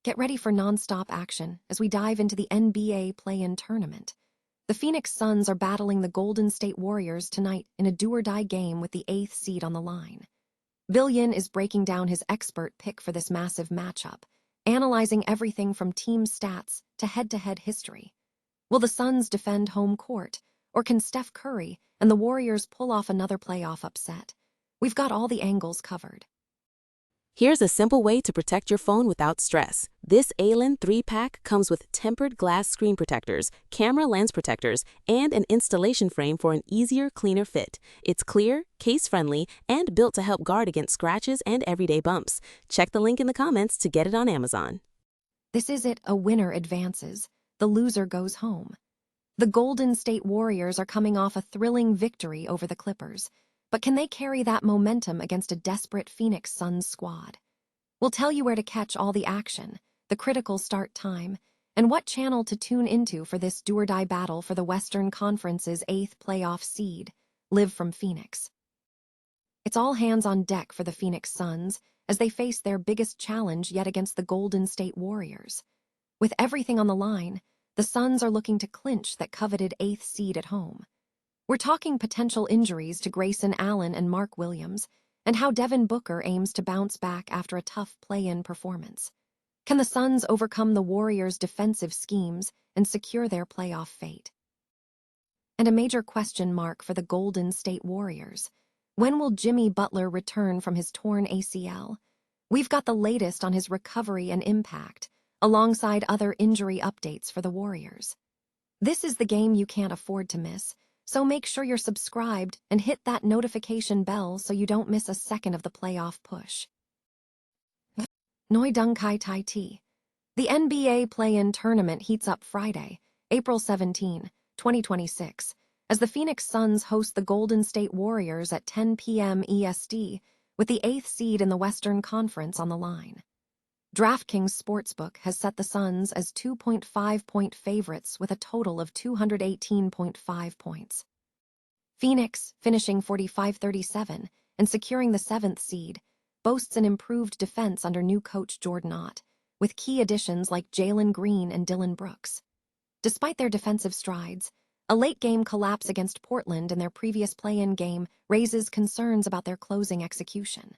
Get ready for non-stop action as we dive into the NBA play-in tournament. The Phoenix Suns are battling the Golden State Warriors tonight in a do-or-die game with the 8th seed on the line. Bill Yin is breaking down his expert pick for this massive matchup, analyzing everything from team stats to head-to-head history. Will the Suns defend home court, or can Steph Curry and the Warriors pull off another playoff upset? We've got all the angles covered. Here's a simple way to protect your phone without stress. This ALEN 3-pack comes with tempered glass screen protectors, camera lens protectors, and an installation frame for an easier, cleaner fit. It's clear, case-friendly, and built to help guard against scratches and everyday bumps. Check the link in the comments to get it on Amazon. This is it, a winner advances. The loser goes home. The Golden State Warriors are coming off a thrilling victory over the Clippers. But can they carry that momentum against a desperate Phoenix Suns squad? We'll tell you where to catch all the action, the critical start time, and what channel to tune into for this do-or-die battle for the Western Conference's 8th playoff seed, Live from Phoenix. It's all hands on deck for the Phoenix Suns as they face their biggest challenge yet against the Golden State Warriors. With everything on the line, the Suns are looking to clinch that coveted 8th seed at home. We're talking potential injuries to Grayson Allen and Mark Williams, and how Devin Booker aims to bounce back after a tough play-in performance. Can the Suns overcome the Warriors' defensive schemes and secure their playoff fate? And a major question mark for the Golden State Warriors. When will Jimmy Butler return from his torn ACL? We've got the latest on his recovery and impact, alongside other injury updates for the Warriors. This is the game you can't afford to miss. So make sure you're subscribed and hit that notification bell so you don't miss a second of the playoff push. Noi Dung Kai Tai Ti. The NBA play-in tournament heats up Friday, April 17, 2026, as the Phoenix Suns host the Golden State Warriors at 10 p.m. EST, with the 8th seed in the Western Conference on the line. DraftKings Sportsbook has set the Suns as 2.5-point favorites with a total of 218.5 points. Phoenix, finishing 45-37 and securing the 7th seed, boasts an improved defense under new coach Jordan Ott, with key additions like Jalen Green and Dillon Brooks. Despite their defensive strides, a late-game collapse against Portland in their previous play-in game raises concerns about their closing execution.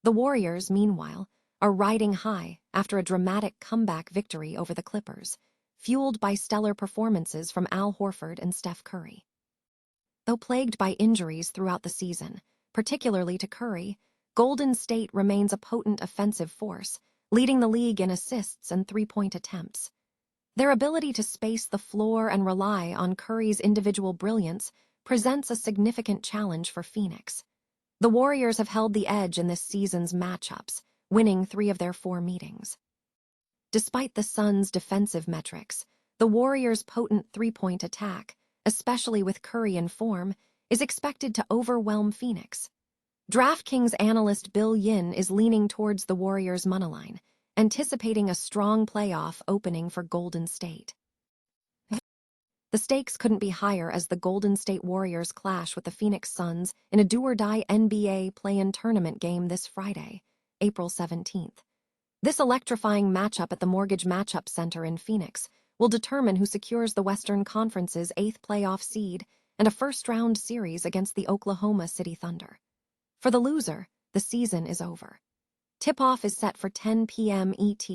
The Warriors, meanwhile, are riding high after a dramatic comeback victory over the Clippers, fueled by stellar performances from Al Horford and Steph Curry. Though plagued by injuries throughout the season, particularly to Curry, Golden State remains a potent offensive force, leading the league in assists and three-point attempts. Their ability to space the floor and rely on Curry's individual brilliance presents a significant challenge for Phoenix. The Warriors have held the edge in this season's matchups, winning 3 of their 4 meetings. Despite the Suns' defensive metrics, the Warriors' potent three-point attack, especially with Curry in form, is expected to overwhelm Phoenix. DraftKings analyst Bill Yin is leaning towards the Warriors' moneyline, anticipating a strong playoff opening for Golden State. The stakes couldn't be higher as the Golden State Warriors clash with the Phoenix Suns in a do-or-die NBA play-in tournament game this Friday, April 17th. This electrifying matchup at the Mortgage Matchup Center in Phoenix will determine who secures the Western Conference's 8th playoff seed and a first-round series against the Oklahoma City Thunder. For the loser, the season is over. Tip-off is set for 10 p.m. ET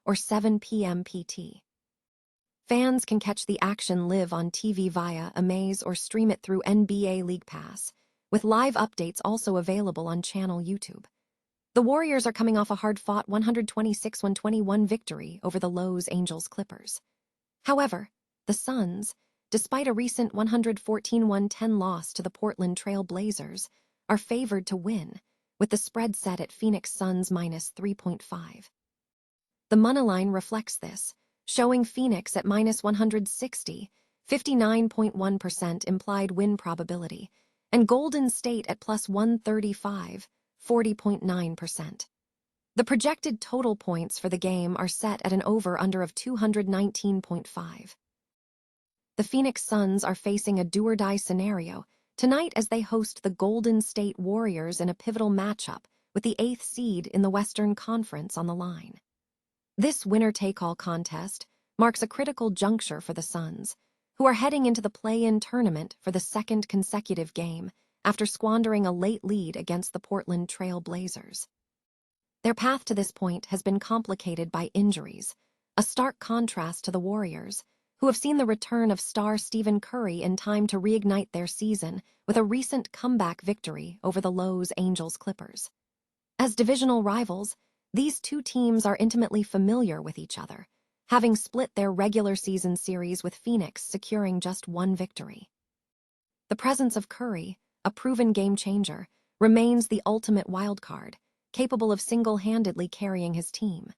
or 7 p.m. PT. Fans can catch the action live on TV via Amaze or stream it through NBA League Pass, with live updates also available on channel YouTube. The Warriors are coming off a hard-fought 126-121 victory over the Los Angeles Clippers. However, the Suns, despite a recent 114-110 loss to the Portland Trail Blazers, are favored to win, with the spread set at Phoenix Suns minus 3.5. The moneyline reflects this, showing Phoenix at minus 160, 59.1% implied win probability, and Golden State at plus 135, 40.9%. The projected total points for the game are set at an over-under of 219.5. The Phoenix Suns are facing a do-or-die scenario tonight as they host the Golden State Warriors in a pivotal matchup with the 8th seed in the Western Conference on the line. This winner-take-all contest marks a critical juncture for the Suns, who are heading into the play-in tournament for the second consecutive game after squandering a late lead against the Portland Trail Blazers. Their path to this point has been complicated by injuries, a stark contrast to the Warriors, who have seen the return of star Stephen Curry in time to reignite their season with a recent comeback victory over the Los Angeles Clippers. As divisional rivals, these two teams are intimately familiar with each other, having split their regular season series with Phoenix securing just one victory. The presence of Curry, a proven game-changer, remains the ultimate wildcard, capable of single-handedly carrying his team.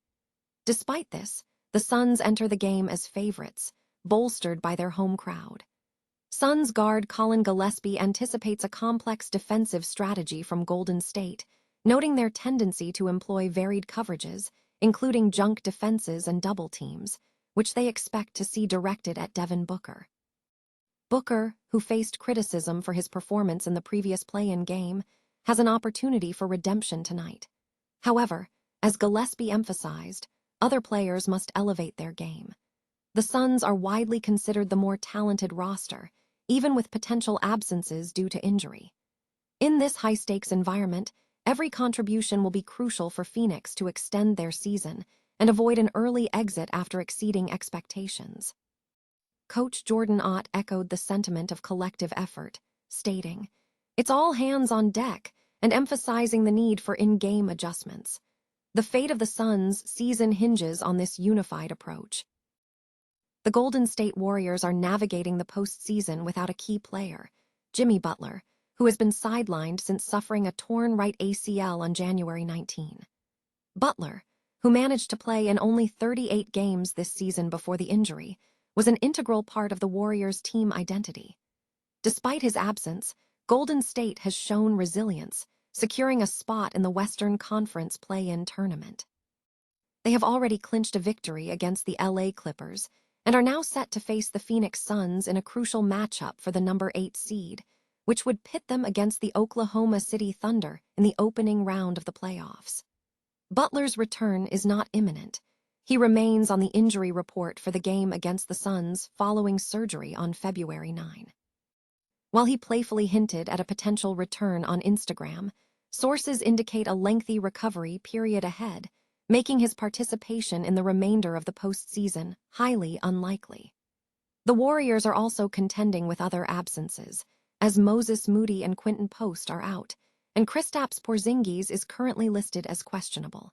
Despite this, the Suns enter the game as favorites, bolstered by their home crowd. Suns guard Colin Gillespie anticipates a complex defensive strategy from Golden State, noting their tendency to employ varied coverages, including junk defenses and double teams, which they expect to see directed at Devin Booker. Booker, who faced criticism for his performance in the previous play-in game, has an opportunity for redemption tonight. However, as Gillespie emphasized, other players must elevate their game. The Suns are widely considered the more talented roster, even with potential absences due to injury. In this high-stakes environment, every contribution will be crucial for Phoenix to extend their season and avoid an early exit after exceeding expectations. Coach Jordan Ott echoed the sentiment of collective effort, stating, "It's all hands on deck," and emphasizing the need for in-game adjustments. The fate of the Suns' season hinges on this unified approach. The Golden State Warriors are navigating the postseason without a key player, Jimmy Butler, who has been sidelined since suffering a torn right ACL on January 19. Butler, who managed to play in only 38 games this season before the injury, was an integral part of the Warriors' team identity. Despite his absence, Golden State has shown resilience, securing a spot in the Western Conference play-in tournament. They have already clinched a victory against the LA Clippers and are now set to face the Phoenix Suns in a crucial matchup for the number 8 seed, which would pit them against the Oklahoma City Thunder in the opening round of the playoffs. Butler's return is not imminent. He remains on the injury report for the game against the Suns following surgery on February 9. While he playfully hinted at a potential return on Instagram, sources indicate a lengthy recovery period ahead, making his participation in the remainder of the postseason highly unlikely. The Warriors are also contending with other absences, as Moses Moody and Quinton Post are out, and Kristaps Porzingis is currently listed as questionable.